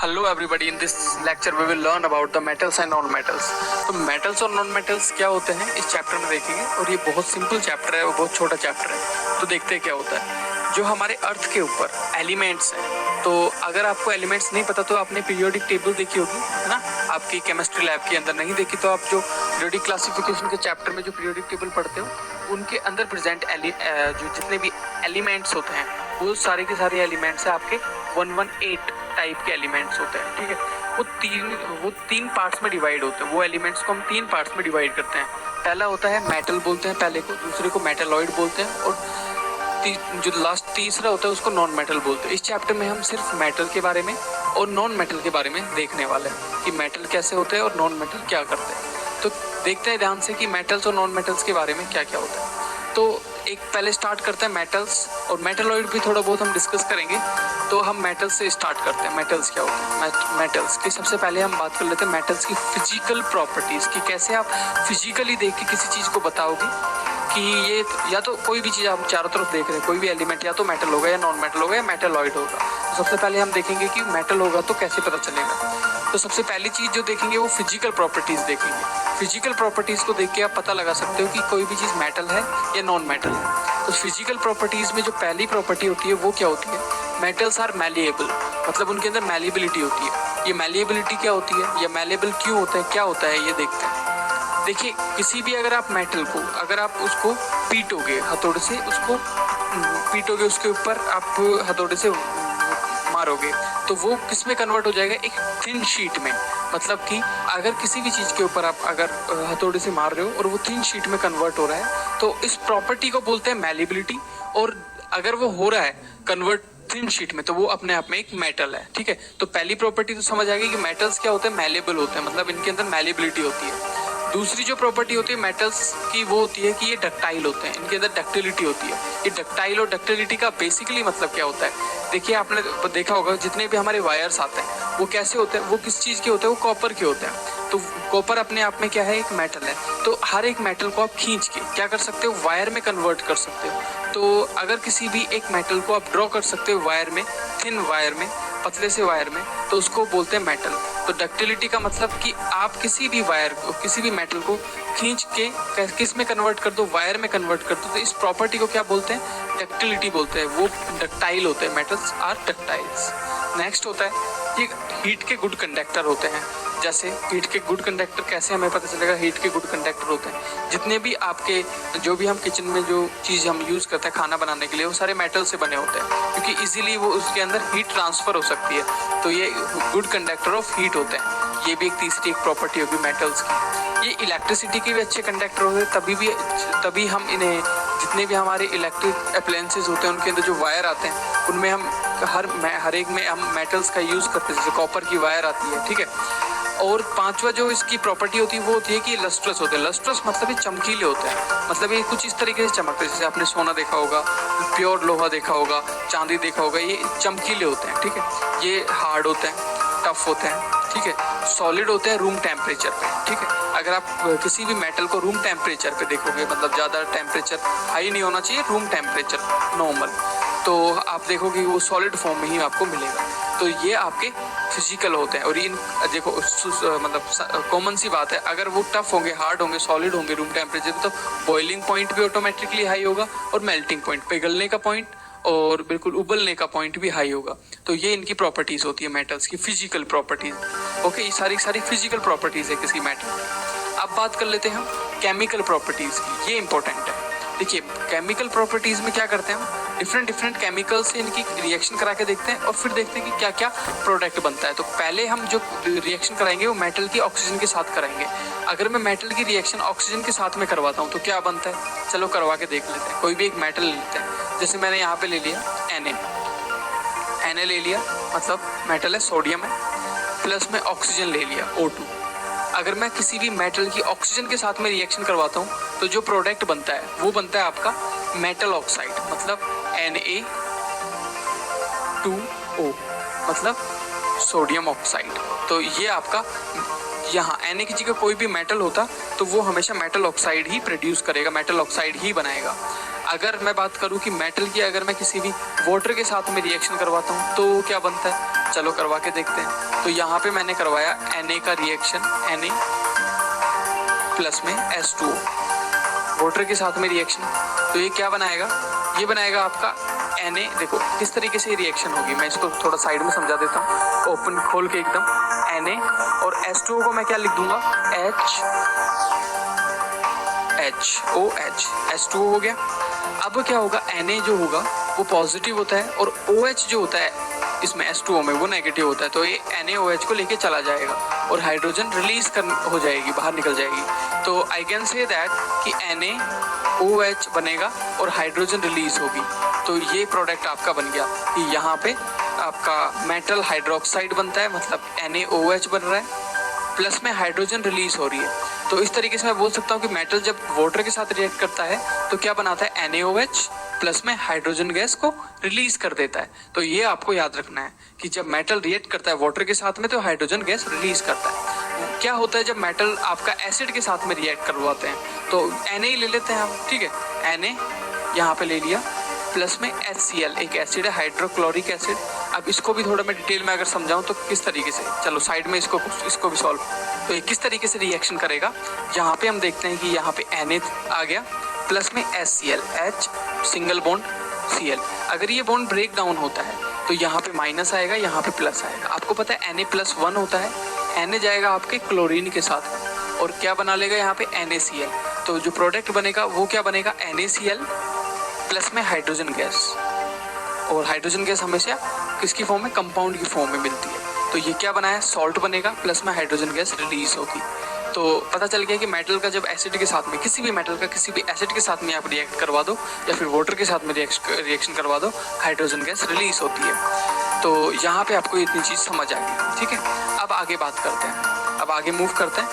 Hello everybody, in this lecture we will learn about the metals and non-metals। तो metals और non-metals क्या होते हैं इस चैप्टर में देखेंगे, और ये बहुत सिंपल चैप्टर है और बहुत छोटा चैप्टर है। तो देखते हैं क्या होता है। जो हमारे अर्थ के ऊपर एलिमेंट्स हैं, तो अगर आपको एलिमेंट्स नहीं पता तो आपने पीरियोडिक टेबल देखी होगी, है ना। आपकी केमिस्ट्री लैब के अंदर नहीं देखी तो आप जो पीरियोडिक क्लासिफिकेशन के चैप्टर में जो पीरियोडिक टेबल पढ़ते हो उनके अंदर प्रेजेंट जो जितने भी एलिमेंट्स होते हैं वो सारे के सारे एलिमेंट्स है आपके 118 टाइप के एलिमेंट्स होते हैं, ठीक है। वो तीन पार्ट्स में डिवाइड होते हैं। वो एलिमेंट्स को हम तीन पार्ट्स में डिवाइड करते हैं। पहला होता है मेटल बोलते हैं पहले को, दूसरे को मेटलॉइड बोलते हैं, और जो लास्ट तीसरा होता है उसको नॉन मेटल बोलते हैं। इस चैप्टर में हम सिर्फ मेटल के बारे में और नॉन मेटल के बारे में देखने वाले हैं कि मेटल कैसे होते हैं और नॉन मेटल क्या करते हैं। तो देखते हैं ध्यान से कि मेटल्स और नॉन मेटल्स के बारे में क्या क्या होता है। तो एक पहले स्टार्ट करते हैं मेटल्स, और मेटलॉइड भी थोड़ा बहुत हम डिस्कस करेंगे। तो हम मेटल्स से स्टार्ट करते हैं। मेटल्स क्या होते हैं? मेटल्स की सबसे पहले हम बात कर लेते हैं मेटल्स की फिजिकल प्रॉपर्टीज़ की। कैसे आप फिजिकली देख के किसी चीज़ को बताओगे कि ये या तो कोई भी चीज़ आप चारों तरफ देख रहे हैं, कोई भी एलिमेंट या तो मेटल होगा या नॉन मेटल होगा या मेटलॉइड होगा। तो सबसे पहले हम देखेंगे कि मेटल होगा तो कैसे पता चलेगा। तो सबसे पहली चीज़ जो देखेंगे वो फिजिकल प्रॉपर्टीज़ देखेंगे। फिजिकल प्रॉपर्टीज़ को देख के आप पता लगा सकते हो कि कोई भी चीज़ मेटल है या नॉन मेटल है। तो फिजिकल प्रॉपर्टीज़ में जो पहली प्रॉपर्टी होती है वो क्या होती है? मेटल्स आर मैलिएबल, मतलब उनके अंदर मैलिएबिलिटी होती है। ये मैलिएबिलिटी क्या होती है या मैलिएबल क्यों होता है, क्या होता है, ये देखते हैं। देखिए, किसी भी अगर आप मेटल को अगर आप उसको पीटोगे हथौड़े से, उसको पीटोगे, उसके ऊपर आप हथौड़े से मारोगे तो वो किस में कन्वर्ट हो जाएगा? एक थिन शीट में। मतलब कि अगर किसी भी चीज़ के ऊपर आप अगर हथौड़े से मार रहे हो और वो थिन शीट में कन्वर्ट हो रहा है तो इस प्रॉपर्टी को बोलते हैं मैलिएबिलिटी। और अगर वो हो रहा है कन्वर्ट थिन शीट में तो वो अपने आप में एक मेटल है, ठीक है। तो पहली प्रॉपर्टी तो समझ आ गई कि मेटल्स क्या होते हैं? मैलिएबल होते हैं, मतलब इनके अंदर मैलिएबिलिटी होती है। दूसरी जो प्रॉपर्टी होती है मेटल्स की वो होती है कि ये डक्टाइल होते हैं, इनके अंदर डक्टिलिटी होती है। ये डक्टाइल और डक्टिलिटी का बेसिकली मतलब क्या होता है? देखिए, आपने देखा होगा जितने भी हमारे वायर्स आते हैं वो कैसे होते हैं, वो किस चीज़ के होते हैं? वो कॉपर के होते हैं। तो कॉपर अपने आप में क्या है? एक मेटल है। तो हर एक मेटल को आप खींच के क्या कर सकते हो? वायर में कन्वर्ट कर सकते हो। तो अगर किसी भी एक मेटल को आप ड्रॉ कर सकते हो वायर में, थिन वायर में, पतले से वायर में, तो उसको बोलते हैं मेटल। तो डक्टिलिटी का मतलब कि आप किसी भी वायर को, किसी भी मेटल को खींच के किस में कन्वर्ट कर दो? वायर में कन्वर्ट कर दो। तो इस प्रॉपर्टी को क्या बोलते हैं? डक्टिलिटी बोलते हैं। वो डक्टाइल होते हैं, मेटल्स आर डक्टाइल्स। नेक्स्ट होता है ये हीट के गुड कंडक्टर होते हैं। जैसे हीट के गुड कंडक्टर कैसे हमें पता चलेगा? हीट के गुड कंडक्टर होते हैं जितने भी आपके जो भी हम किचन में जो चीज़ हम यूज़ करते हैं खाना बनाने के लिए वो सारे मेटल से बने होते हैं, क्योंकि इजीली वो उसके अंदर हीट ट्रांसफ़र हो सकती है। तो ये गुड कंडक्टर ऑफ हीट होते हैं। ये भी एक तीसरी एक प्रॉपर्टी होगी मेटल्स की। ये इलेक्ट्रिसिटी के भी अच्छे कंडक्टर होते हैं। तभी हम इन्हें जितने भी हमारे इलेक्ट्रिक अप्लायंसेस होते हैं उनके अंदर जो वायर आते हैं उनमें हम हर एक में हम मेटल्स का यूज़ करते हैं। जैसे कॉपर की वायर आती है, ठीक है। और पांचवा जो इसकी प्रॉपर्टी होती है वो होती है कि लस्ट्रस होते हैं। लस्ट्रस मतलब ये चमकीले होते हैं, मतलब ये कुछ इस तरीके से चमकते हैं। जैसे आपने सोना देखा होगा, प्योर लोहा देखा होगा, चांदी देखा होगा, ये चमकीले होते हैं, ठीक है। ये हार्ड होते हैं, टफ होते हैं, ठीक है। सॉलिड होते हैं रूम टेम्परेचर पे, ठीक है। अगर आप किसी भी मेटल को रूम टेम्परेचर पे देखोगे, मतलब ज़्यादा टेम्परेचर हाई नहीं होना चाहिए, रूम टेम्परेचर नॉर्मल, तो आप देखोगे वो सॉलिड फॉर्म में ही आपको मिलेगा। तो ये आपके फिजिकल होते हैं। और इन देखो मतलब कॉमन सी बात है, अगर वो टफ होंगे, हार्ड होंगे, सॉलिड होंगे रूम टेम्परेचर पे, तो बॉइलिंग पॉइंट भी ऑटोमेटिकली हाई होगा और मेल्टिंग पॉइंट, पिघलने का पॉइंट और बिल्कुल उबलने का पॉइंट भी हाई होगा। तो ये इनकी प्रॉपर्टीज होती है मेटल्स की, फिजिकल प्रॉपर्टीज। ओके, ये सारी फिजिकल प्रॉपर्टीज है किसी मेटल। अब बात कर लेते हैं हम केमिकल प्रॉपर्टीज की। ये इंपॉर्टेंट है। देखिए, केमिकल प्रॉपर्टीज में क्या करते हैं हम? डिफरेंट केमिकल से इनकी रिएक्शन करा के देखते हैं और फिर देखते हैं कि क्या क्या प्रोडक्ट बनता है। तो पहले हम जो रिएक्शन कराएंगे वो मेटल की ऑक्सीजन के साथ कराएंगे। अगर मैं मेटल की रिएक्शन ऑक्सीजन के साथ में करवाता हूँ तो क्या बनता है? चलो करवा के देख लेते हैं। कोई भी एक मेटल ले लेते हैं। जैसे मैंने यहाँ पे ले लिया Na ले लिया, मतलब मेटल है, सोडियम है, प्लस में ऑक्सीजन ले लिया O2। अगर मैं किसी भी मेटल की ऑक्सीजन के साथ में रिएक्शन करवाता हूँ तो जो प्रोडक्ट बनता है वो बनता है आपका मेटल ऑक्साइड, मतलब Na2O, मतलब सोडियम ऑक्साइड। तो ये आपका यहाँ Na की जगह कोई भी मेटल होता तो वो हमेशा मेटल ऑक्साइड ही प्रोड्यूस करेगा, मेटल ऑक्साइड ही बनाएगा। अगर मैं बात करूं कि मेटल की अगर मैं किसी भी वाटर के साथ में रिएक्शन करवाता हूं तो क्या बनता है, चलो करवा के देखते हैं। तो यहाँ पे मैंने करवाया Na का रिएक्शन, Na प्लस में H2O वाटर के साथ में रिएक्शन। तो ये क्या बनाएगा, ये बनाएगा आपका Na। देखो किस तरीके से रिएक्शन होगी, मैं इसको थोड़ा साइड में समझा देता हूँ, ओपन खोल के एकदम। Na और H2O को मैं क्या लिख दूंगा, HOH, H2O हो गया। अब क्या होगा, Na जो होगा वो पॉजिटिव होता है और OH जो होता है इसमें H2O में वो नेगेटिव होता है। तो ये NaOH को लेके चला जाएगा और हाइड्रोजन रिलीज हो जाएगी, बाहर निकल जाएगी। तो आई कैन से दैट कि NaOH बनेगा और हाइड्रोजन रिलीज होगी। तो ये प्रोडक्ट आपका बन गया कि यहाँ पे आपका मेटल हाइड्रोक्साइड बनता है, मतलब NaOH बन रहा है, प्लस में हाइड्रोजन रिलीज हो रही है। तो इस तरीके से मैं बोल सकता हूँ कि मेटल जब वाटर के साथ रिएक्ट करता है तो क्या बनाता है, NaOH प्लस में हाइड्रोजन गैस को रिलीज कर देता है। तो ये आपको याद रखना है कि जब मेटल रिएक्ट करता है वाटर के साथ में तो हाइड्रोजन गैस रिलीज करता है। क्या होता है जब मेटल आपका एसिड के साथ में रिएक्ट करवाते हैं तो Na ही ले लेते हैं हम, ठीक है, Na यहाँ पे ले लिया, प्लस में HCl एक एसिड है, हाइड्रोक्लोरिक एसिड। अब इसको भी थोड़ा मैं डिटेल में अगर समझाऊं तो किस तरीके से, चलो साइड में इसको भी सॉल्व। तो ये किस तरीके से रिएक्शन करेगा, यहाँ पे हम देखते हैं कि यहाँ पे Na आ गया प्लस में HCl, H single bond Cl। अगर ये बॉन्ड ब्रेक डाउन होता है तो यहाँ पे माइनस आएगा, यहाँ पे प्लस आएगा। आपको पता है Na+1 होता है, Na जाएगा आपके क्लोरीन के साथ और क्या बना लेगा यहाँ पे NaCl। तो जो प्रोडक्ट बनेगा वो क्या बनेगा, NaCl प्लस में हाइड्रोजन गैस। और हाइड्रोजन गैस हमेशा किसकी फॉर्म में, कंपाउंड की फॉर्म में मिलती है। तो ये क्या बना है, सॉल्ट बनेगा प्लस में हाइड्रोजन गैस रिलीज होगी। तो पता चल गया कि मेटल का जब एसिड के साथ में, किसी भी मेटल का किसी भी एसिड के साथ में आप रिएक्ट करवा दो या फिर वाटर के साथ में रिएक्शन करवा दो, हाइड्रोजन गैस रिलीज होती है। तो यहाँ पे आपको इतनी चीज़ समझ आ गई, ठीक है। अब आगे बात करते हैं, अब आगे मूव करते हैं।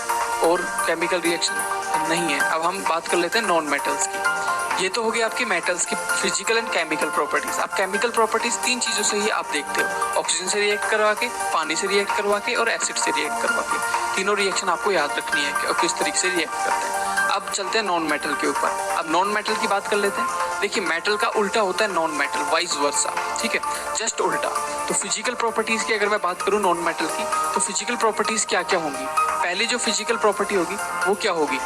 और केमिकल रिएक्शन नहीं है, अब हम बात कर लेते हैं नॉन मेटल्स की। ये तो हो गया आपकी मेटल्स की फिजिकल एंड केमिकल प्रॉपर्टीज। अब केमिकल प्रॉपर्टीज तीन चीज़ों से ही आप देखते हो, ऑक्सीजन से रिएक्ट करवा के, पानी से रिएक्ट करवा के और एसिड से रिएक्ट करवा के। तीनों रिएक्शन आपको याद रखनी है कि किस तरीके से रिएक्ट करते हैं। अब चलते हैं नॉन मेटल के ऊपर। अब नॉन मेटल की बात कर लेते हैं। देखिए मेटल का उल्टा होता है नॉन मेटल, वाइस वर्सा, ठीक है, जस्ट उल्टा। तो फिजिकल प्रॉपर्टीज की अगर मैं बात करूँ नॉन मेटल की, तो फिजिकल प्रॉपर्टीज क्या क्या होंगी। पहली जो फिजिकल प्रॉपर्टी होगी वो क्या होगी,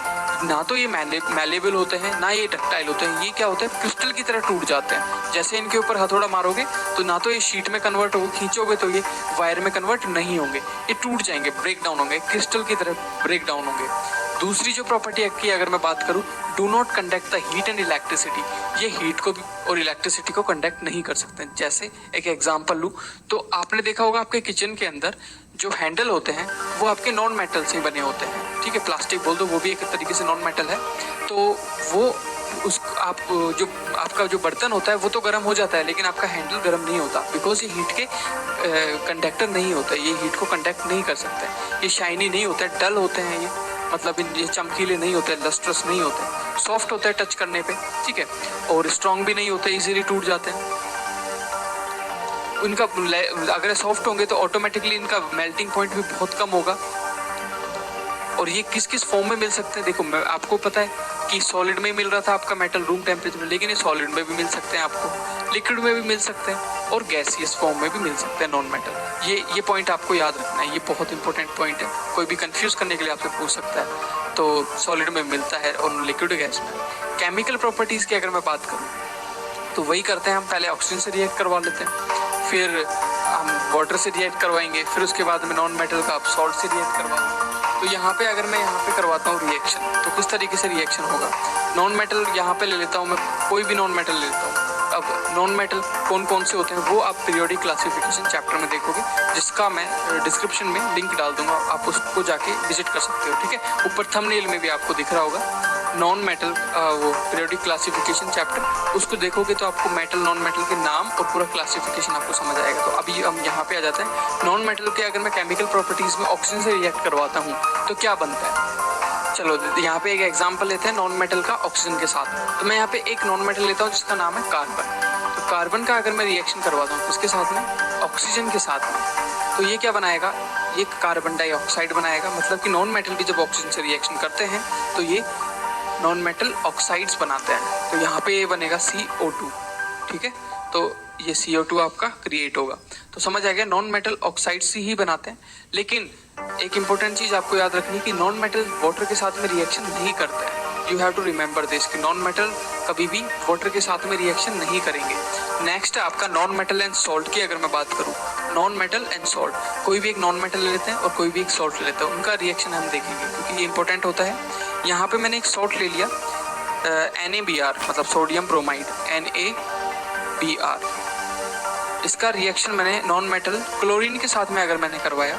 ना तो ये मैलेबल होते हैं ना ये डक्टाइल होते हैं। ये क्या होते हैं, क्रिस्टल की तरह टूट जाते हैं। जैसे इनके ऊपर हथौड़ा मारोगे तो ना तो ये शीट में कन्वर्ट होंगे, खींचोगे तो ये वायर में कन्वर्ट नहीं होंगे, ये टूट जाएंगे, ब्रेक डाउन होंगे, क्रिस्टल की तरह ब्रेक डाउन होंगे। दूसरी जो प्रॉपर्टी की अगर मैं बात करूँ, do not conduct the heat and electricity. ये हीट को भी और इलेक्ट्रिसिटी को कंडक्ट नहीं कर सकते। जैसे एक एग्जांपल लूँ तो आपने देखा होगा आपके किचन के अंदर जो हैंडल होते हैं वो आपके नॉन मेटल से बने होते हैं, ठीक है, प्लास्टिक बोल दो, वो भी एक तरीके से नॉन मेटल है। तो वो उस आप जो आपका जो बर्तन होता है वो तो गर्म हो जाता है, लेकिन आपका हैंडल गर्म नहीं होता, बिकॉज ये हीट के कंडक्टर नहीं होता, ये हीट को कंडक्ट नहीं कर सकते। ये शाइनी नहीं होता है, डल होते हैं, ये मतलब ये चमकीले नहीं होते, लस्ट्रस नहीं होते, सॉफ्ट होता है टच करने पे, ठीक है, और स्ट्रॉन्ग भी नहीं होते, इजीली टूट जाते हैं। इनका अगर सॉफ्ट होंगे तो ऑटोमेटिकली इनका मेल्टिंग पॉइंट भी बहुत कम होगा। और ये किस किस फॉर्म में मिल सकते हैं, देखो आपको पता है कि सॉलिड में मिल रहा था आपका मेटल रूम टेम्परेचर में, लेकिन ये सॉलिड में भी मिल सकते हैं, आपको लिक्विड में भी मिल सकते हैं और गैसियस फॉर्म में भी मिल सकते हैं नॉन मेटल। ये पॉइंट आपको याद रखना है, ये बहुत इंपॉर्टेंट पॉइंट है, कोई भी कंफ्यूज करने के लिए आपसे पूछ सकता है। तो सॉलिड में मिलता है और लिक्विड गैस में। केमिकल प्रॉपर्टीज की अगर मैं बात करूँ तो वही करते हैं, हम पहले ऑक्सीजन से रिएक्ट करवा लेते हैं, फिर हम वाटर से रिएक्ट करवाएंगे, फिर उसके बाद में नॉन मेटल का आप सॉल्ट से रिएक्ट करवाएंगे। तो यहाँ पे अगर मैं यहाँ पे करवाता हूँ रिएक्शन तो किस तरीके से रिएक्शन होगा। नॉन मेटल यहाँ पे ले लेता हूँ मैं, कोई भी नॉन मेटल ले लेता हूँ। अब नॉन मेटल कौन कौन से होते हैं वो आप पीरियोडिक क्लासिफिकेशन चैप्टर में देखोगे, जिसका मैं डिस्क्रिप्शन में लिंक डाल दूंगा, आप उसको जाके विजिट कर सकते हो, ठीक है। ऊपर थंबनेल में भी आपको दिख रहा होगा नॉन मेटल वो पीरियोडिक क्लासिफिकेशन चैप्टर, उसको देखोगे तो आपको मेटल नॉन मेटल के नाम और पूरा क्लासिफिकेशन आपको समझ आएगा। तो अभी हम यहाँ पे आ जाते हैं नॉन मेटल के। अगर मैं केमिकल प्रॉपर्टीज में ऑक्सीजन से रिएक्ट करवाता हूँ तो क्या बनता है, चलो यहाँ पे एक एग्जांपल लेते हैं नॉन मेटल का ऑक्सीजन के साथ। तो मैं यहाँ पे एक नॉन मेटल लेता हूँ जिसका नाम है कार्बन। तो कार्बन का अगर मैं रिएक्शन करवाता हूँ किसके साथ में, ऑक्सीजन के साथ में, तो ये क्या बनाएगा, ये कार्बन डाइऑक्साइड बनाएगा। मतलब कि नॉन मेटल भी जब ऑक्सीजन से रिएक्शन करते हैं तो ये नॉन मेटल ऑक्साइड्स बनाते हैं। तो यहाँ पे ये बनेगा CO2, ठीक है, तो ये CO2 आपका क्रिएट होगा। तो समझ आ गया, नॉन मेटल ऑक्साइड्स ही बनाते हैं। लेकिन एक इंपॉर्टेंट चीज आपको याद रखनी कि नॉन मेटल वाटर के साथ में रिएक्शन नहीं करते हैं। You have to remember this कि नॉन मेटल कभी भी वाटर के साथ में रिएक्शन नहीं करेंगे। नेक्स्ट है आपका नॉन मेटल एंड सॉल्ट की। अगर मैं बात करूँ नॉन मेटल एंड सॉल्ट, कोई भी एक नॉन मेटल ले लेते हैं और कोई भी एक सॉल्ट ले लेते हैं, उनका रिएक्शन हम देखेंगे क्योंकि ये इंपॉर्टेंट होता है। यहाँ पे मैंने एक सॉल्ट ले लिया NaBr, मतलब सोडियम ब्रोमाइड, NaBr। इसका रिएक्शन मैंने नॉन मेटल क्लोरीन के साथ में अगर मैंने करवाया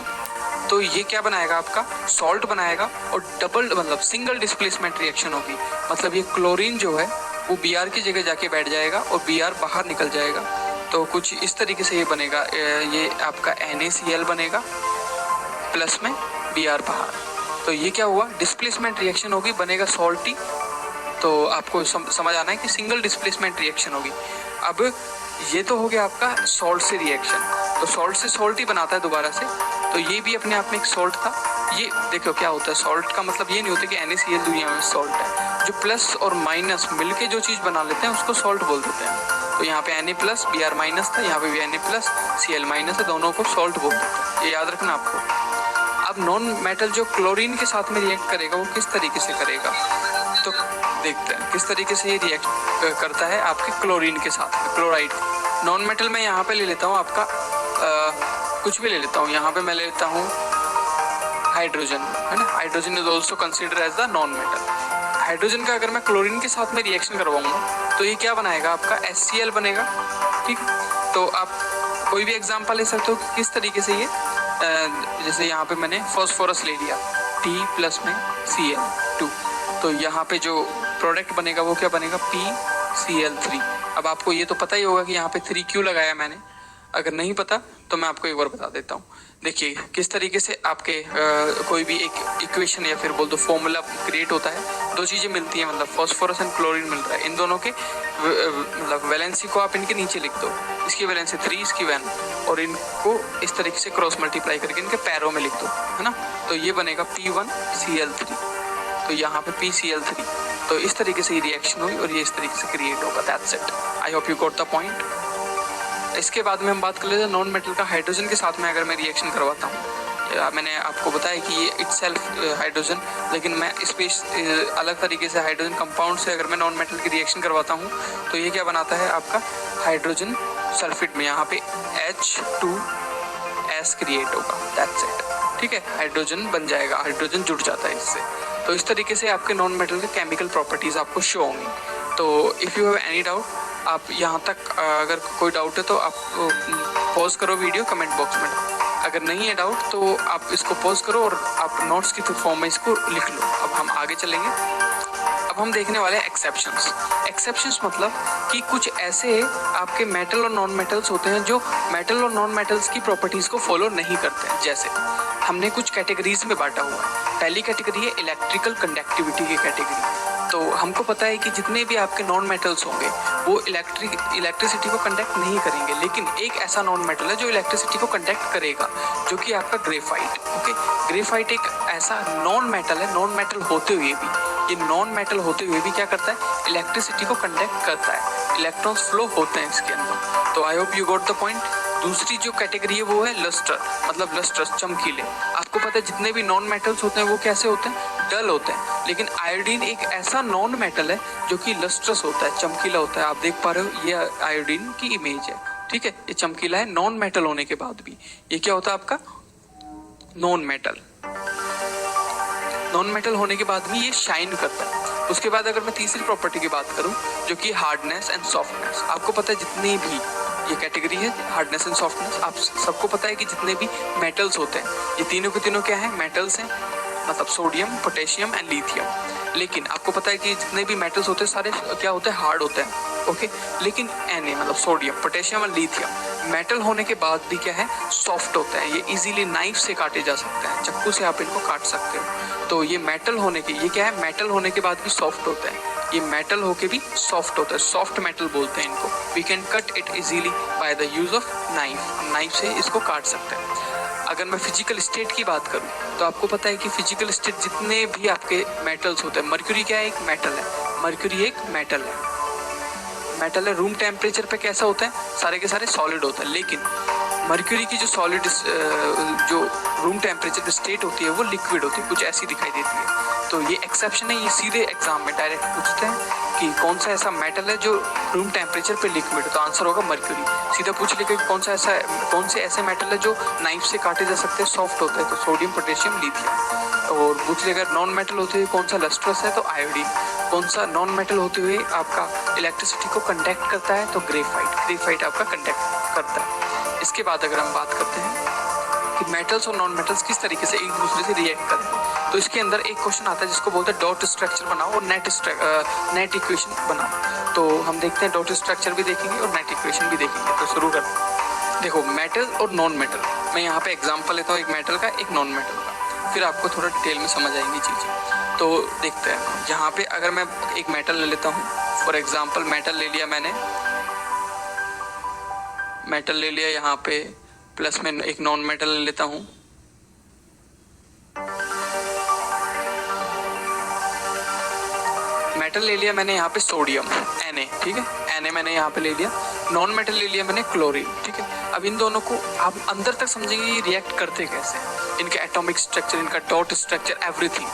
तो ये क्या बनाएगा, आपका सॉल्ट बनाएगा और डबल मतलब सिंगल डिस्प्लेसमेंट रिएक्शन होगी। मतलब ये क्लोरीन जो है वो Br की जगह जाके बैठ जाएगा और Br बाहर निकल जाएगा। तो कुछ इस तरीके से ये बनेगा, ये आपका NaCl बनेगा प्लस में Br बाहर। तो ये क्या हुआ, डिस्प्लेसमेंट रिएक्शन होगी, बनेगा सॉल्टी। तो आपको समझ आना है कि सिंगल डिस्प्लेसमेंट रिएक्शन होगी। अब ये तो हो गया आपका सॉल्ट से रिएक्शन, तो सॉल्ट से सॉल्ट ही बनाता है दोबारा से। तो ये भी अपने आप में एक सॉल्ट था। ये देखो क्या होता है, सॉल्ट का मतलब ये नहीं होता कि NaCl दुनिया में सॉल्ट है। जो प्लस और माइनस मिलके जो चीज़ बना लेते हैं उसको सॉल्ट बोल देते हैं। तो यहाँ पे Na प्लस Br माइनस था, यहाँ पे भी Na प्लस Cl माइनस है, दोनों को सॉल्ट बोल देते हैं, ये याद रखना आपको। अब नॉन मेटल जो क्लोरीन के साथ में रिएक्ट करेगा वो किस तरीके से करेगा, तो देखते हैं किस तरीके से ये रिएक्ट करता है आपके क्लोरीन के साथ, क्लोराइड। नॉन मेटल में यहाँ पे ले लेता हूँ आपका कुछ भी ले लेता हूँ। यहाँ पे मैं ले लेता हूँ हाइड्रोजन, है ना। Hydrogen is also consider as the non metal. Hydrogen का अगर मैं क्लोरीन के साथ में रिएक्शन करवाऊंगा तो ये क्या बनाएगा, आपका HCl बनेगा, ठीक। तो आप कोई भी एग्जांपल ले सकते हो कि किस तरीके से ये जैसे यहाँ पे मैंने फॉस्फोरस ले लिया T प्लस में Cl2, तो यहाँ पे जो प्रोडक्ट बनेगा वो क्या बनेगा, PCl3। अब आपको ये तो पता ही होगा कि यहाँ पे 3 क्यों लगाया मैंने, अगर नहीं पता तो मैं आपको एक बार बता देता हूँ। देखिए किस तरीके से आपके कोई भी एक इक्वेशन या फिर बोल दो फॉर्मूला क्रिएट होता है, दो चीज़ें मिलती हैं, मतलब फॉस्फोरस एंड क्लोरीन मिल रहा है, इन दोनों के मतलब वैलेंसी को आप इनके नीचे लिख दो, इसकी वैलेंसी 3, इसकी 1, और इनको इस तरीके से क्रॉस मल्टीप्लाई करके इनके पैरों में लिख दो, है ना। तो ये बनेगा P1Cl3, तो यहाँ पे PCl3। तो इस तरीके से ये रिएक्शन हुई और ये इस तरीके से क्रिएट होगा। That's it, I hope you got the point. इसके बाद में हम बात कर लेते हैं नॉन मेटल का। हाइड्रोजन के साथ में अगर मैं रिएक्शन करवाता हूँ, मैंने आपको बताया कि ये इटसेल्फ हाइड्रोजन, लेकिन मैं स्पेस अलग तरीके से हाइड्रोजन कंपाउंड से अगर मैं नॉन मेटल की रिएक्शन करवाता हूँ तो ये क्या बनाता है, आपका हाइड्रोजन सल्फेट में यहाँ पे H2S क्रिएट होगा। दैट्स इट, ठीक है, हाइड्रोजन बन जाएगा, हाइड्रोजन जुड़ जाता है इससे। तो इस तरीके से आपके नॉन मेटल के केमिकल प्रॉपर्टीज आपको शो होंगी। तो if you have any doubt, आप यहाँ तक अगर कोई डाउट है तो आप पॉज करो वीडियो, कमेंट बॉक्स में। अगर नहीं है डाउट तो आप इसको पॉज करो और आप नोट्स की फॉर्म में इसको लिख लो। अब हम आगे चलेंगे। अब हम देखने वाले हैं एक्सेप्शंस। एक्सेप्शंस मतलब कि कुछ ऐसे आपके मेटल और नॉन मेटल्स होते हैं जो मेटल और नॉन मेटल्स की प्रॉपर्टीज़ को फॉलो नहीं करते हैं। जैसे हमने कुछ कैटेगरीज में बांटा हुआ है। पहली कैटेगरी है इलेक्ट्रिकल कंडक्टिविटी की कैटेगरी। तो हमको पता है कि जितने भी आपके नॉन मेटल्स होंगे वो इलेक्ट्रिसिटी को कंडक्ट नहीं करेंगे, लेकिन एक ऐसा नॉन मेटल है जो इलेक्ट्रिसिटी को कंडक्ट करेगा, जो कि आपका ग्रेफाइट। ओके, ग्रेफाइट एक ऐसा नॉन मेटल है, नॉन मेटल होते हुए भी, ये नॉन मेटल होते हुए भी क्या करता है, इलेक्ट्रिसिटी को कंडक्ट करता है, इलेक्ट्रॉन्स फ्लो होते हैं इसके अंदर। तो I hope you got the point. दूसरी जो कैटेगरी है वो है लस्टर, मतलब लस्टर्स, चमकीले। आपको पता है जितने भी नॉन मेटल्स होते हैं वो कैसे होते हैं, डल होते हैं, लेकिन आयोडीन एक ऐसा नॉन मेटल है जो कि लस्ट्रस होता है, चमकीला होता है। आप देख पा रहे हो ये आयोडीन की इमेज है, ठीक है, ये चमकीला है नॉन मेटल होने के बाद भी। ये क्या होता है आपका नॉन मेटल, नॉन मेटल होने के बाद भी ये शाइन करता है। उसके बाद अगर मैं तीसरी प्रॉपर्टी की बात करूं जो कि हार्डनेस एंड सॉफ्टनेस, आपको पता है जितनी भी ये कैटेगरी है हार्डनेस एंड सॉफ्टनेस, आप सबको पता है कि जितने भी मेटल्स होते हैं ये तीनों के तीनों क्या है, मेटल्स हैं, मतलब सोडियम, पोटेशियम एंड लिथियम। लेकिन आपको पता है कि जितने भी मेटल्स होते हैं सारे क्या होते हैं, हार्ड होते हैं। ओके, लेकिन Na मतलब सोडियम, पोटेशियम और लिथियम मेटल होने के बाद भी क्या है, सॉफ्ट होते हैं। ये इजीली नाइफ से काटे जा सकते हैं, चाकू से आप इनको काट सकते हो। तो ये मेटल होने के, ये क्या है, मेटल होने के बाद भी सॉफ्ट होते हैं, ये मेटल होके भी सॉफ्ट होता है, सॉफ्ट मेटल बोलते हैं इनको। We can cut it easily by the use of knife, हम नाइफ से इसको काट सकते हैं। अगर मैं फिजिकल स्टेट की बात करूं तो आपको पता है कि फिजिकल स्टेट जितने भी आपके मेटल्स होते हैं, मर्क्यूरी क्या है, एक मेटल है, मर्क्यूरी एक मेटल है, मेटल है। रूम टेम्परेचर पे कैसा होता है, सारे के सारे सॉलिड होता है, लेकिन मर्क्यूरी की जो सॉलिड जो रूम टेम्परेचर की स्टेट होती है वो लिक्विड होती है, कुछ ऐसी दिखाई देती है। तो ये एक्सेप्शन है, ये सीधे एग्जाम में डायरेक्ट पूछते हैं कि कौन सा ऐसा मेटल है जो रूम टेम्परेचर पे लिक्विड है, तो आंसर होगा मर्क्यूरी। सीधा पूछ लेगा कि कौन से ऐसे मेटल है जो नाइफ से काटे जा सकते हैं, सॉफ्ट होते हैं, तो सोडियम, पोटेशियम, लिथियम। और पूछ लेगा नॉन मेटल होते हुए कौन सा लस्ट्रस है, तो आयोडीन। कौन सा नॉन मेटल होते हुए आपका इलेक्ट्रिसिटी को कंडक्ट करता है, तो ग्रेफाइट आपका कंडक्ट करता है। इसके बाद अगर हम बात करते हैं कि मेटल्स और नॉन मेटल्स किस तरीके से एक दूसरे से रिएक्ट करते हैं, तो इसके अंदर एक क्वेश्चन आता है जिसको बोलते हैं डॉट स्ट्रक्चर बनाओ और नेट इक्वेशन बनाओ। तो हम देखते हैं, डॉट स्ट्रक्चर भी देखेंगे और नेट इक्वेशन भी देखेंगे। तो शुरू करते हैं। देखो, मेटल और नॉन मेटल, मैं यहाँ पे एग्जांपल लेता हूँ, एक मेटल का, एक नॉन मेटल का, फिर आपको थोड़ा डिटेल में समझ आएंगी चीज़ें। तो देखते हैं, यहाँ पे अगर मैं एक मेटल ले लेता हूँ, फॉर एग्जाम्पल मेटल ले लिया मैंने, मेटल ले लिया यहाँ पे, प्लस में एक नॉन मेटल ले लेता हूँ, मेटल ले लिया मैंने यहाँ पे सोडियम Na, ठीक है, Na मैंने यहाँ पे ले लिया। नॉन मेटल ले लिया मैंने क्लोरीन, ठीक है। अब इन दोनों को आप अंदर तक समझेंगे ये रिएक्ट करते कैसे, इनके एटॉमिक स्ट्रक्चर, इनका डॉट स्ट्रक्चर, एवरीथिंग।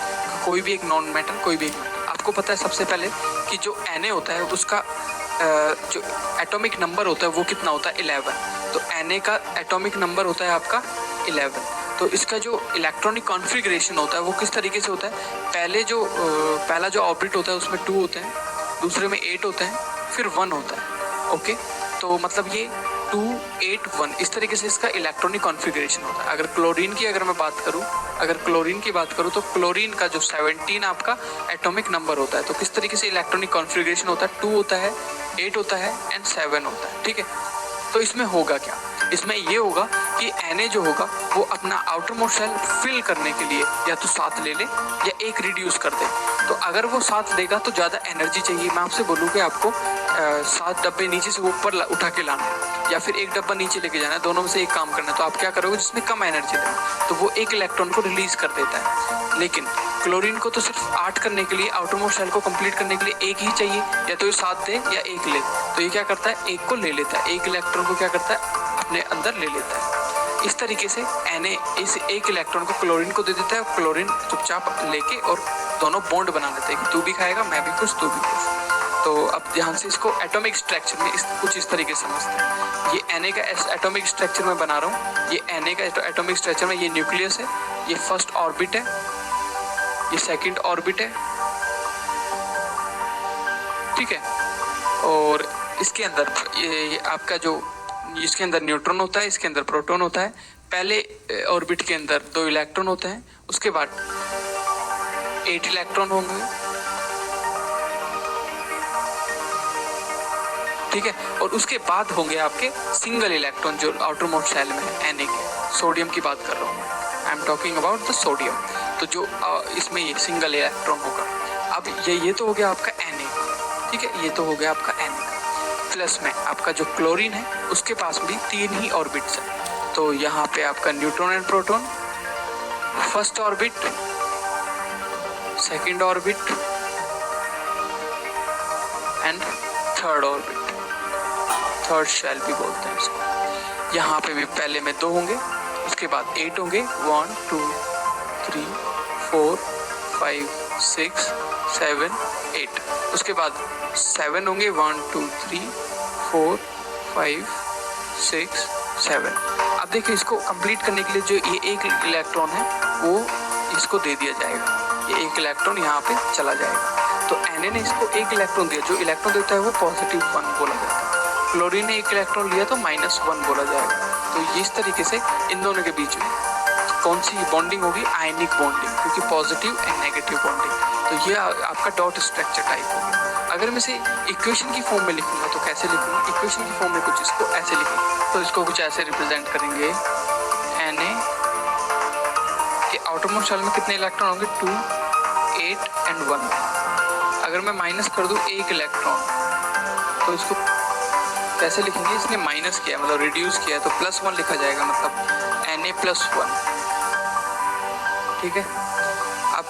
कोई भी एक नॉन मेटल, कोई भी एक मेटल, आपको पता है सबसे पहले कि जो Na होता है उसका जो एटॉमिक नंबर होता है वो कितना होता है, 11। तो Na का एटॉमिक नंबर होता है आपका 11। तो इसका जो इलेक्ट्रॉनिक कॉन्फ़िगरेशन होता है वो किस तरीके से होता है, पहला जो ऑर्बिट होता है उसमें 2 होते हैं, दूसरे में 8 होते हैं, फिर 1 होता है। ओके, तो मतलब ये 2, 8, 1 इस तरीके से इसका इलेक्ट्रॉनिक कॉन्फ़िगरेशन होता है। अगर क्लोरीन की मैं बात करूँ तो क्लोरीन का जो 17 आपका एटॉमिक नंबर होता है, तो किस तरीके से इलेक्ट्रॉनिक कॉन्फ़िगरेशन होता है, 2 होता है, 8 होता है एंड 7 होता है, ठीक है। तो इसमें होगा क्या, इसमें ये होगा कि Na जो होगा वो अपना आउटर मोस्ट शेल फिल करने के लिए या तो 7 ले ले या 1 रिड्यूस कर दे। तो अगर वो 7 देगा तो ज़्यादा एनर्जी चाहिए, मैं आपसे बोलूँ कि आपको 7 डब्बे नीचे से ऊपर उठा के लाना है या फिर 1 डब्बा नीचे लेके जाना है, दोनों में से एक काम करना है। तो आप क्या करोगे, जिसमें कम एनर्जी देगा तो वो 1 इलेक्ट्रॉन को रिलीज कर देता है। लेकिन क्लोरीन को तो सिर्फ 8 करने के लिए, आउटर मोस्ट शेल को कंप्लीट करने के लिए 1 ही चाहिए, या तो ये 7 दे या 1 ले। तो ये क्या करता है, 1 को ले लेता है, 1 इलेक्ट्रॉन को क्या करता है अपने अंदर ले लेता है। इस तरीके से Na इस 1 इलेक्ट्रॉन को क्लोरीन को दे देता है, क्लोरीन चुपचाप लेके और दोनों बॉन्ड बना लेते हैं कि तू भी खाएगा, मैं भी खुश, तू भी खुश। तो अब ध्यान से इसको एटॉमिक स्ट्रक्चर में कुछ इस तरीके से समझते हैं। ये Na का एटॉमिक स्ट्रक्चर में बना रहा हूँ, ये Na का एटॉमिक स्ट्रक्चर में ये न्यूक्लियस है, ये फर्स्ट ऑर्बिट है, ये सेकंड ऑर्बिट है, ठीक है। और इसके अंदर ये आपका जो, इसके अंदर न्यूट्रॉन होता है, इसके अंदर प्रोटॉन होता है। पहले ऑर्बिट के अंदर 2 इलेक्ट्रॉन होते हैं, उसके बाद 8 इलेक्ट्रॉन होंगे, ठीक है। और उसके बाद होंगे आपके सिंगल इलेक्ट्रॉन जो आउटर मोस्ट शेल में है Na के, सोडियम की बात कर रहा हूँ, I am talking about the sodium. तो जो इसमें ये सिंगल इलेक्ट्रॉन होगा। अब ये तो हो गया आपका Na, ठीक है, ये तो हो गया आपका Na। प्लस में आपका जो क्लोरीन है उसके पास भी 3 ही ऑर्बिट्स हैं। तो यहाँ पे आपका neutron and proton, first orbit, second orbit and third orbit, third shell भी बोलते हैं इसको। यहाँ पे भी पहले में 2 होंगे, उसके बाद 8 होंगे, 1 2 3 4 5 6 7 8, उसके बाद 7 होंगे, 1 2 3 4 5 6 7। अब देखिए, इसको कंप्लीट करने के लिए जो ये 1 इलेक्ट्रॉन है वो इसको दे दिया जाएगा, ये 1 इलेक्ट्रॉन यहाँ पे चला जाएगा। तो Na ने इसको 1 इलेक्ट्रॉन दिया, जो इलेक्ट्रॉन देता है वो पॉजिटिव 1 बोला जाता है। क्लोरीन ने 1 इलेक्ट्रॉन लिया तो -1 बोला जाएगा। तो इस तरीके से इन दोनों के बीच में कौन सी बॉन्डिंग होगी, आयनिक बॉन्डिंग, क्योंकि पॉजिटिव एंड नेगेटिव बॉन्डिंग। तो ये आपका डॉट स्ट्रक्चर टाइप होगा। अगर मैं इसे इक्वेशन की फॉर्म में लिखूंगा तो कैसे लिखूंगा, इक्वेशन की फॉर्म में कुछ इसको ऐसे लिखेंगे, तो इसको कुछ ऐसे रिप्रेजेंट करेंगे। Na के आउटर मोस्ट शेल में कितने इलेक्ट्रॉन होंगे, 2 8 एंड 1। अगर मैं माइनस कर दूं 1 इलेक्ट्रॉन तो इसको कैसे लिखेंगे, इसने माइनस किया मतलब रिड्यूस किया, तो +1 लिखा जाएगा। मतलब Na+1, ठीक है। अब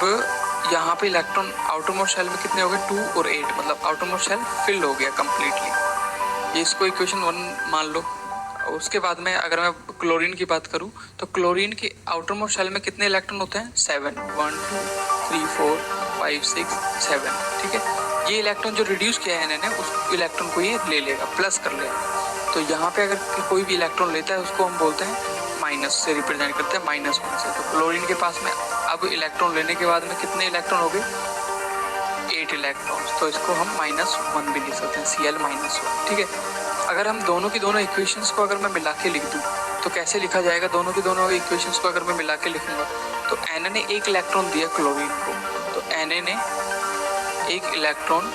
यहाँ पे इलेक्ट्रॉन आउटरमोस्ट शेल में कितने हो गए, 2 और 8, मतलब आउटरमोस्ट शेल फिल हो गया कम्प्लीटली। ये इसको इक्वेशन 1 मान लो। उसके बाद में अगर मैं क्लोरीन की बात करूँ तो क्लोरीन के आउटरमोस्ट शेल में कितने इलेक्ट्रॉन होते हैं, 7, 1 2 3 4 5 6 7, ठीक है। ये इलेक्ट्रॉन जो रिड्यूस किया है इन्होंने, उस इलेक्ट्रॉन को ये ले लेगा, प्लस कर लेगा। तो यहाँ पे अगर कोई भी इलेक्ट्रॉन लेता है उसको हम बोलते हैं माइनस से रिप्रेजेंट करते हैं, -1 से। तो क्लोरीन के पास में अब इलेक्ट्रॉन लेने के बाद में कितने इलेक्ट्रॉन हो गए, 8 इलेक्ट्रॉन्स। तो इसको हम -1 भी लिख सकते हैं, Cl-1, ठीक है। अगर हम दोनों की दोनों इक्वेशंस को अगर मैं मिला के लिख दूँ तो कैसे लिखा जाएगा, दोनों की दोनों इक्वेशंस को अगर मैं मिला के लिखूंगा तो Na ने 1 इलेक्ट्रॉन दिया क्लोरीन को, तो Na ने 1 इलेक्ट्रॉन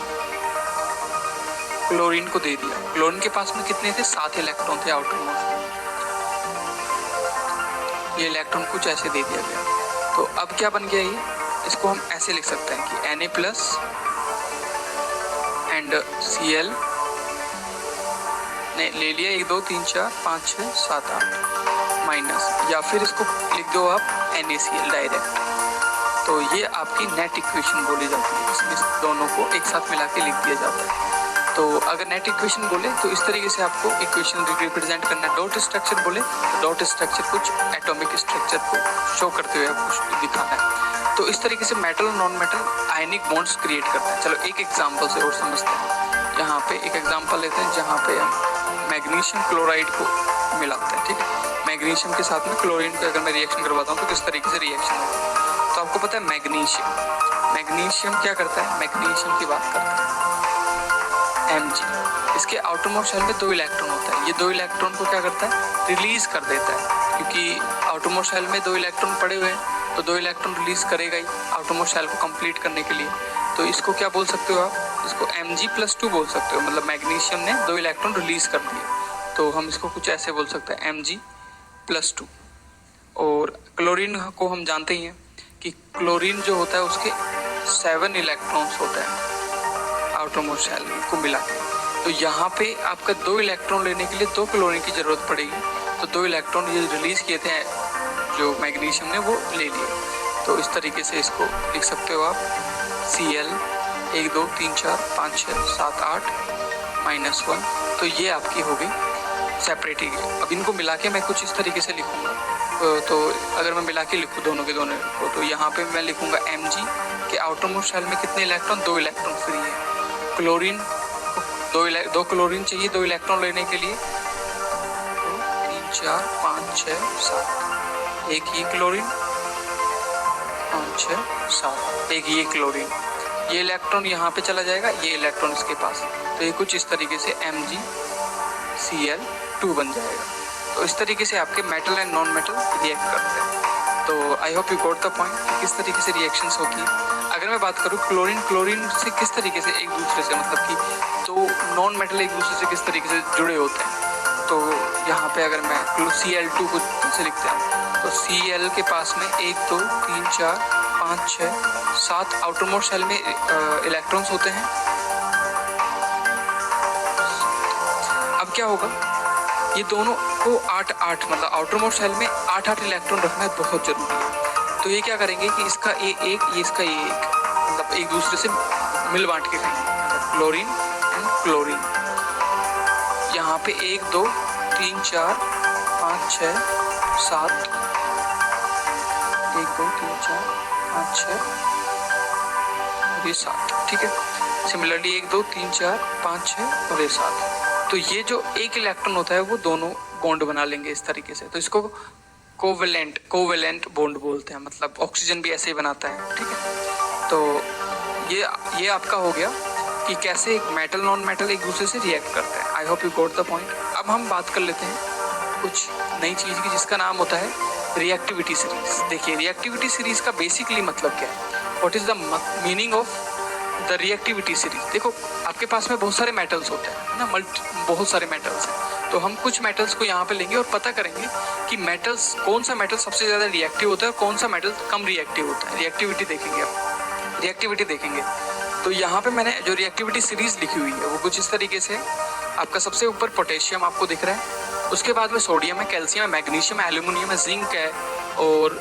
क्लोरीन को दे दिया। क्लोरीन के पास में कितने थे, 7 इलेक्ट्रॉन थे आउटरमोस्ट। ये इलेक्ट्रॉन कुछ ऐसे दे दिया गया। तो अब क्या बन गया, ये इसको हम ऐसे लिख सकते हैं कि Na+ एंड Cl ने ले लिया 1 2 3 4 5 6 7 8 माइनस, या फिर इसको लिख दो आप NaCl डायरेक्ट। तो ये आपकी नेट इक्वेशन बोली जाती है, इसमें दोनों को एक साथ मिला के लिख दिया जाता है। तो अगर नेट इक्वेशन बोले तो इस तरीके से आपको इक्वेशन रिप्रेजेंट करना है। डॉट स्ट्रक्चर बोले तो डॉट स्ट्रक्चर कुछ एटॉमिक स्ट्रक्चर को शो करते हुए आपको दिखाना है। तो इस तरीके से मेटल और नॉन मेटल आयनिक बॉन्ड्स क्रिएट करते हैं। चलो एक एग्जांपल से और समझते हैं। यहाँ पे एक एग्जांपल लेते हैं जहाँ पे हम मैग्नीशियम क्लोराइड को मिलाते हैं, ठीक है। मैग्नीशियम के साथ में क्लोरीन को अगर मैं रिएक्शन करवाता हूँ तो किस तरीके से रिएक्शन होगा। तो आपको पता है मैग्नीशियम क्या करता है, मैग्नीशियम की बात करते हैं Mg। इसके आउटरमोस्ट शेल में 2 इलेक्ट्रॉन होता है। ये 2 इलेक्ट्रॉन को क्या करता है, रिलीज कर देता है, क्योंकि आउटरमोस्ट शेल में 2 इलेक्ट्रॉन पड़े हुए हैं तो 2 इलेक्ट्रॉन रिलीज करेगा ही आउटरमोस्ट शेल को कंप्लीट करने के लिए। तो इसको क्या बोल सकते हो आप, इसको Mg+2 बोल सकते हो, मतलब मैग्नीशियम ने 2 इलेक्ट्रॉन रिलीज कर दिए। तो हम इसको कुछ ऐसे बोल सकते हैं Mg+2। और क्लोरीन को हम जानते ही हैं कि क्लोरीन जो होता है उसके 7 इलेक्ट्रॉन्स होते हैं आउटरमोस्ट शेल को मिला के। तो यहाँ पे आपका 2 इलेक्ट्रॉन लेने के लिए 2 क्लोरीन की जरूरत पड़ेगी। तो 2 इलेक्ट्रॉन ये रिलीज किए थे जो मैग्नीशियम ने, वो ले लिए। तो इस तरीके से इसको लिख सकते हो आप Cl 1 2 3 4 5 6 7 8 -1। तो ये आपकी हो गई सेपरेटिंग। अब इनको मिला के मैं कुछ इस तरीके से लिखूंगा। तो अगर मैं मिला के लिखूँ दोनों के दोनों को, तो यहाँ पे मैं लिखूंगा Mg के आउटरमोस्ट शेल में कितने इलेक्ट्रॉन, 2 इलेक्ट्रॉन फ्री है। क्लोरीन 2 क्लोरीन चाहिए 2 इलेक्ट्रॉन लेने के लिए, 2 3 4 5 6 7, एक ये क्लोरीन 5 6 7, एक ये क्लोरीन। ये इलेक्ट्रॉन यहाँ पे चला जाएगा, ये इलेक्ट्रॉन इसके पास। तो ये कुछ इस तरीके से MgCl2 बन जाएगा। तो इस तरीके से आपके metal and non metal react करते हैं। तो I hope you got the point, किस तरीके से रिएक्शंस होती हैं। अगर मैं बात करूँ क्लोरीन से किस तरीके से एक दूसरे से, मतलब कि तो नॉन मेटल एक दूसरे से किस तरीके से जुड़े होते हैं। तो यहाँ पे अगर मैं Cl2 को से लिखते हैं तो Cl के पास में 1 2 3 4 5 6 7 आउटरमोस्ट शेल में इलेक्ट्रॉन्स होते हैं। अब क्या होगा, ये दोनों को 8 मतलब आउटरमोस्ट शेल में 8 इलेक्ट्रॉन रखना बहुत जरूरी है। तो ये क्या करेंगे कि इसका ये एक, ये इसका ये एक, मतलब एक दूसरे से मिल बांट के खाएंगे, क्लोरीन एंड क्लोरीन। यहाँ पे 1 2 3 4 5 6 7, 1 2 3 4 5 6 और ये 7, ठीक है। सिमिलरली 1 2 3 4 5 6 और ये 7। तो ये जो एक इलेक्ट्रॉन होता है वो दोनों बॉन्ड बना लेंगे इस तरीके से। तो इसको कोवेलेंट बॉन्ड बोलते हैं, मतलब ऑक्सीजन भी ऐसे ही बनाता है, ठीक है। तो ये आपका हो गया कि कैसे मेटल नॉन मेटल एक दूसरे से रिएक्ट करते हैं। I hope you got the point. अब हम बात कर लेते हैं कुछ नई चीज़ की जिसका नाम होता है रिएक्टिविटी सीरीज। देखिए रिएक्टिविटी सीरीज का बेसिकली मतलब क्या है, what is the meaning of the reactivity series. देखो आपके पास में बहुत सारे मेटल्स होते हैं ना, बहुत सारे मेटल्स हैं। तो हम कुछ मेटल्स को यहाँ पे लेंगे और पता करेंगे कि मेटल्स कौन सा मेटल सबसे ज़्यादा रिएक्टिव होता है और कौन सा मेटल कम रिएक्टिव होता है। रिएक्टिविटी देखेंगे। तो यहाँ पे मैंने जो रिएक्टिविटी सीरीज लिखी हुई है वो कुछ इस तरीके से, आपका सबसे ऊपर पोटेशियम आपको दिख रहा है, उसके बाद में सोडियम है, कैल्शियम है, मैग्नीशियम है, एल्यूमिनियम है, जिंक है, और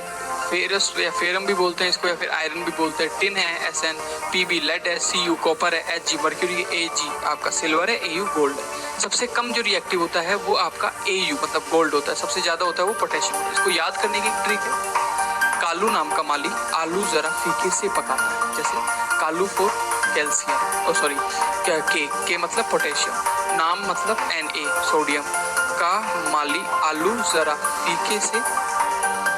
फेरस या फेरम भी बोलते हैं इसको, या फिर आयरन भी बोलते हैं, टिन है, Sn, Pb लेड है, Cu कॉपर है, Hg मर्क्यूरी, Ag आपका सिल्वर है, Au गोल्ड है। सबसे कम जो रिएक्टिव होता है वो आपका Au मतलब गोल्ड होता है, सबसे ज्यादा होता है वो पोटेशियम। इसको याद करने की ट्रिक है, कालू नाम का माली आलू जरा फीके से पकाता है, जैसे कालू फॉर कैल्शियम, सॉरी के मतलब पोटेशियम, नाम मतलब Na सोडियम, का माली आलू जरा फीके से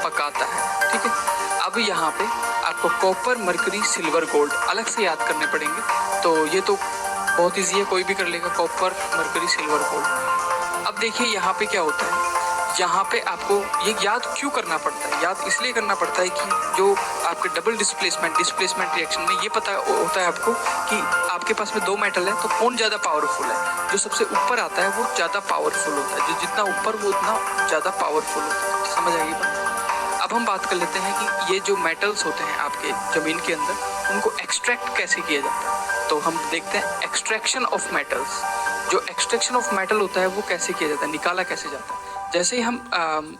पकाता है, ठीक है। अब यहाँ पे आपको कॉपर, मरकरी, सिल्वर, गोल्ड अलग से याद करने पड़ेंगे, तो ये तो बहुत इजी है, कोई भी कर लेगा, कॉपर, मरकरी, सिल्वर, गोल्ड। अब देखिए यहाँ पे क्या होता है, यहाँ पे आपको ये याद क्यों करना पड़ता है, याद इसलिए करना पड़ता है कि जो आपके डबल डिस्प्लेसमेंट रिएक्शन में ये पता होता है आपको कि आपके पास में दो मेटल है तो कौन ज़्यादा पावरफुल है। जो सबसे ऊपर आता है वो ज़्यादा पावरफुल होता है, जो जितना ऊपर वो उतना ज़्यादा पावरफुल होता है। समझ आएगी बात। अब हम बात कर लेते हैं कि ये जो मेटल्स होते हैं आपके ज़मीन के अंदर, उनको एक्सट्रैक्ट कैसे किया जाता है। तो हम देखते हैं एक्सट्रैक्शन ऑफ मेटल्स। जो एक्सट्रैक्शन ऑफ मेटल होता है वो कैसे किया जाता है, निकाला कैसे जाता है। जैसे हम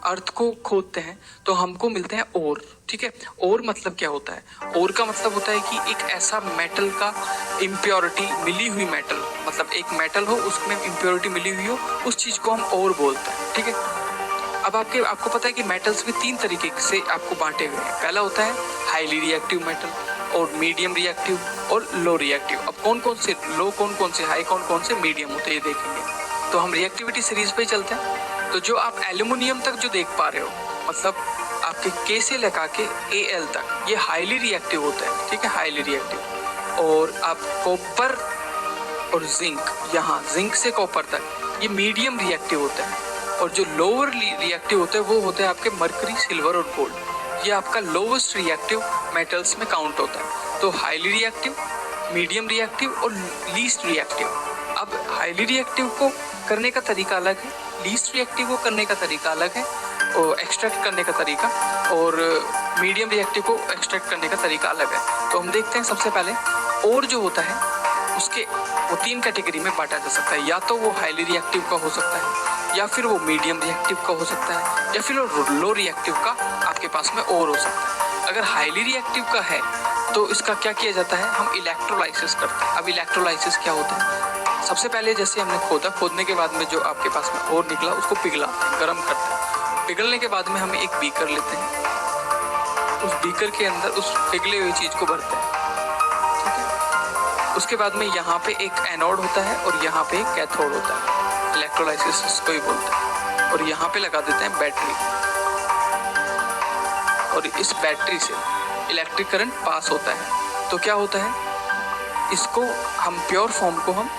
अर्थ को खोदते हैं तो हमको मिलते हैं ओर, ठीक है। ओर मतलब क्या होता है, ओर का मतलब होता है कि एक ऐसा मेटल का इम्प्योरिटी मिली हुई मेटल, मतलब एक मेटल हो उसमें इम्प्योरिटी मिली हुई हो, उस चीज़ को हम ओर बोलते हैं, ठीक है। अब आपको पता है कि मेटल्स भी तीन तरीके से आपको बांटे हुए हैं। पहला होता है हाईली रिएक्टिव मेटल, और मीडियम रिएक्टिव और लो रिएक्टिव। अब कौन कौन से लो, कौन कौन से हाई, कौन कौन से मीडियम होते हैं ये देखेंगे। तो हम रिएक्टिविटी सीरीज पे चलते हैं। तो जो आप एल्यूमिनियम तक जो देख पा रहे हो, मतलब आपके के से लगा के Al तक, ये हाईली रिएक्टिव होता है, ठीक है, हाईली रिएक्टिव। और आप कॉपर और जिंक, यहाँ जिंक से कॉपर तक ये मीडियम रिएक्टिव होता है। और जो लोअर रिएक्टिव होते हैं वो होते हैं आपके मरकरी, सिल्वर और गोल्ड। ये आपका लोवेस्ट रिएक्टिव मेटल्स में काउंट होता है। तो हाईली रिएक्टिव, मीडियम रिएक्टिव और लीस्ट रिएक्टिव। अब हाईली रिएक्टिव को करने का तरीका अलग है, लीस्ट रिएक्टिव को करने का तरीका अलग है, और एक्सट्रैक्ट करने का तरीका, और मीडियम रिएक्टिव को एक्सट्रैक्ट करने का तरीका अलग है। तो हम देखते हैं सबसे पहले और जो होता है उसके वो तीन कैटेगरी में बांटा जा सकता है। या तो वो हाईली रिएक्टिव का हो सकता है, या फिर वो मीडियम रिएक्टिव का हो सकता है, या फिर वो लो रिएक्टिव का आपके पास में और हो सकता है। अगर हाईली रिएक्टिव का है तो इसका क्या किया जाता है, हम इलेक्ट्रोलाइसिस करते हैं। अब इलेक्ट्रोलाइसिस क्या होता है, सबसे पहले जैसे हमने खोदा, खोदने के बाद में जो आपके पास में और निकला उसको पिघलाते हैं, गर्म करते हैं। पिघलने के बाद में हम एक बीकर लेते हैं, उस बीकर के अंदर उस पिघले हुई चीज़ को भरते हैं, ठीक है। उसके बाद में यहाँ पे एक एनोड होता है और यहाँ पे एक कैथोड होता है, इलेक्ट्रोलाइसिस इसको ही बोलते हैं। और यहाँ पे लगा देते हैं बैटरी, और इस बैटरी से इलेक्ट्रिक करंट पास होता है। तो क्या होता है, इसको हम प्योर फॉर्म को हम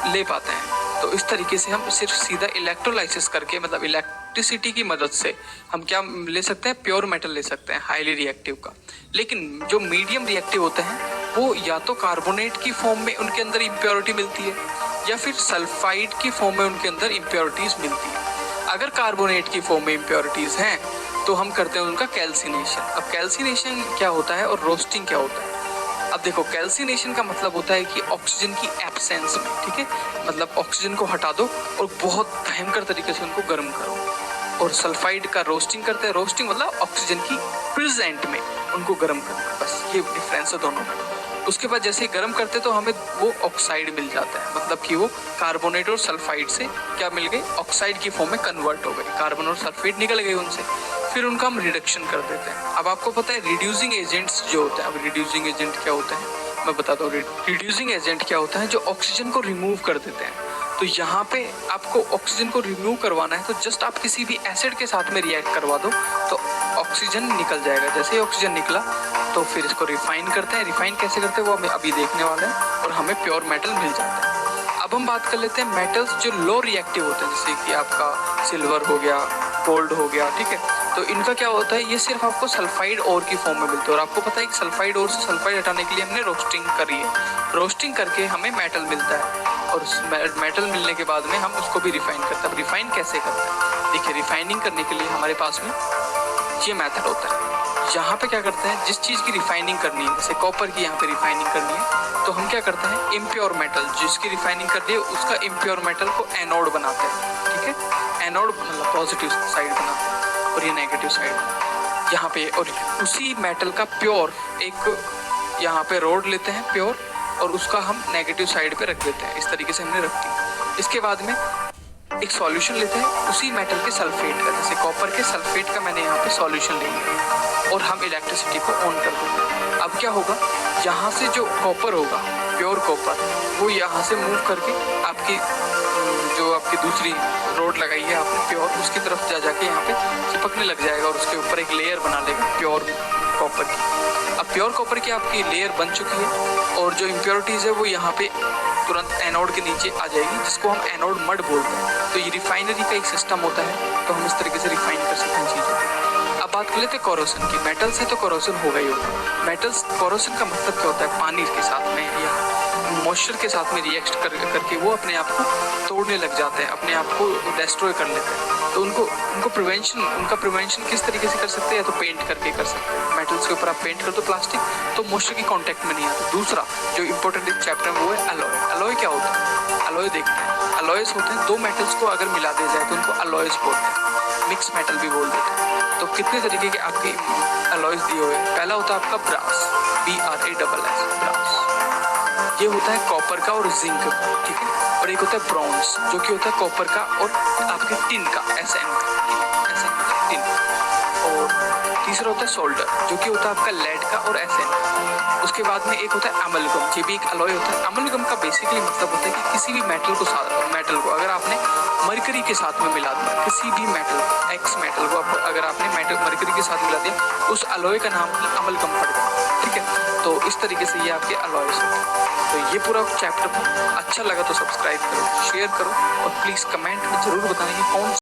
ले पाते हैं। तो इस तरीके से हम सिर्फ सीधा इलेक्ट्रोलाइसिस करके, मतलब इलेक्ट्रिसिटी की मदद से हम क्या ले सकते हैं, प्योर मेटल ले सकते हैं हाईली रिएक्टिव का। लेकिन जो मीडियम रिएक्टिव होते हैं वो या तो कार्बोनेट की फॉर्म में उनके अंदर इम्प्योरिटी मिलती है, या फिर सल्फाइड की फॉर्म में उनके अंदर इम्प्योरिटीज मिलती है। अगर कार्बोनेट की फॉर्म में इम्प्योरिटीज हैं तो हम करते हैं उनका कैल्सिनेशन। अब कैल्सिनेशन क्या होता है और रोस्टिंग क्या होता है। अब देखो, कैल्सिनेशन का मतलब होता है कि ऑक्सीजन की एब्सेंस में, ठीक है, मतलब ऑक्सीजन को हटा दो और बहुत भयंकर तरीके से उनको गर्म करो। और सल्फाइड का रोस्टिंग करते हैं, रोस्टिंग मतलब ऑक्सीजन की प्रेजेंट में उनको गर्म करना, बस ये डिफरेंस है दोनों में। उसके बाद जैसे ही गर्म करते तो हमें वो ऑक्साइड मिल जाता है, मतलब कि वो कार्बोनेट और सल्फाइड से क्या मिल गई, ऑक्साइड की फॉर्म में कन्वर्ट हो गई, कार्बन और सल्फाइड निकल गए उनसे। फिर उनका हम रिडक्शन कर देते हैं। अब आपको पता है रिड्यूसिंग एजेंट्स जो होते हैं, अब रिड्यूसिंग एजेंट क्या होता है मैं बताता हूँ। रिड्यूसिंग एजेंट क्या होता है, जो ऑक्सीजन को रिमूव कर देते हैं। तो यहाँ पे आपको ऑक्सीजन को रिमूव करवाना है तो जस्ट आप किसी भी एसिड के साथ में रिएक्ट करवा दो तो ऑक्सीजन निकल जाएगा। जैसे ही ऑक्सीजन निकला तो फिर इसको रिफाइन करते हैं। रिफाइन कैसे करते हैं वो हमें अभी देखने वाले हैं, और हमें प्योर मेटल मिल जाता है। अब हम बात कर लेते हैं मेटल्स जो लो रिएक्टिव होते हैं, जैसे कि आपका सिल्वर हो गया, गोल्ड हो गया, ठीक है। तो इनका क्या होता है, ये सिर्फ आपको सल्फाइड ओर की फॉर्म में मिलते हैं। और आपको पता है कि सल्फाइड ओर से सल्फाइड हटाने के लिए हमने रोस्टिंग करी है, रोस्टिंग करके हमें मेटल मिलता है। और मेटल मिलने के बाद में हम उसको भी रिफाइन करते हैं। अब रिफाइन कैसे करते हैं, देखिए रिफाइनिंग करने के लिए हमारे पास में ये मेथड होता है। जहाँ पे क्या करते हैं, जिस चीज़ की रिफाइनिंग करनी है, जैसे कॉपर की यहाँ पे रिफाइनिंग करनी है, तो हम क्या करते हैं, इम्प्योर मेटल जिसकी रिफाइनिंग कर दी है उसका इम्प्योर मेटल को एनोड बनाते हैं। ठीक है, एनोड मतलब पॉजिटिव साइड बनाते हैं और ये नेगेटिव साइड यहाँ पे। और उसी मेटल का प्योर एक यहाँ पे रोड लेते हैं प्योर, और उसका हम नेगेटिव साइड पे रख देते हैं। इस तरीके से हमने रख दी। इसके बाद में एक सॉल्यूशन लेते हैं उसी मेटल के सल्फेट का, जैसे कॉपर के सल्फेट का मैंने यहाँ पे सॉल्यूशन ले लिया, और हम इलेक्ट्रिसिटी को ऑन कर देंगे। अब क्या होगा, यहाँ से जो कॉपर होगा, प्योर कॉपर, वो यहाँ से मूव करके आपकी जो आपकी दूसरी रोड लगाई है आपने प्योर, उसकी तरफ जा जाके यहाँ पे चिपकने लग जाएगा और उसके ऊपर एक लेयर बना लेगा प्योर कॉपर की। अब प्योर कॉपर की आपकी लेयर बन चुकी है, और जो इम्प्योरिटीज़ है वो यहाँ पे तुरंत एनोड के नीचे आ जाएगी, जिसको हम एनोड मड बोलते हैं। तो ये रिफाइनरी का एक सिस्टम होता है, तो हम इस तरीके से रिफाइन कर सकते हैं चीज़ें। अब बात कर लेते हैं कोरोसन की। मेटल से तो कोरोसन होगा ही होगा। मेटल्स कोरोसन का मतलब क्या होता है, पानी के साथ में या मॉइस्चर के साथ में रिएक्ट करके वो अपने आप को तोड़ने लग जाते हैं, अपने आप को डिस्ट्रॉय कर लेते हैं। तो उनका प्रिवेंशन किस तरीके से कर सकते हैं, या तो पेंट करके कर सकते हैं। मेटल्स के ऊपर आप पेंट कर दो प्लास्टिक, तो मॉइस्चर की कांटेक्ट में नहीं आता। दूसरा जो इंपॉर्टेंट एक चैप्टर है वो है अलॉय। अलॉय क्या होता है, अलॉय देखते हैं। अलॉयज होते हैं दो मेटल्स को अगर मिला दिया जाए तो उनको अलॉयज बोलते हैं, मिक्स मेटल भी बोल देते हैं। तो कितने तरीके के आपके अलॉयज दिए हुए हैं। पहला होता है आपका ब्रास, BRASS, ब्रास, ये होता है कॉपर का और जिंक का। ठीक है, और एक होता है ब्रॉन्ज जो कि होता है कॉपर का और आपके टिन का, SN का, टिन। और तीसरा होता है सोल्डर जो कि होता है आपका लेड का और SN। उसके बाद में एक होता है अमलगम, ये भी एक अलॉय होता है। अमलगम का बेसिकली मतलब होता है कि किसी भी मेटल को अगर आपने मरकरी के साथ में मिला दिया, किसी भी मेटल एक्स मेटल को अगर आपने मरकरी के साथ मिला दिया, उस अलॉय का नाम ही अमलगम पड़ गया। ठीक है, तो इस तरीके से ये आपके अलॉयज होते हैं। तो ये पूरा चैप्टर अच्छा लगा तो सब्सक्राइब करो, शेयर करो, और प्लीज़ कमेंट में ज़रूर बताएं कौन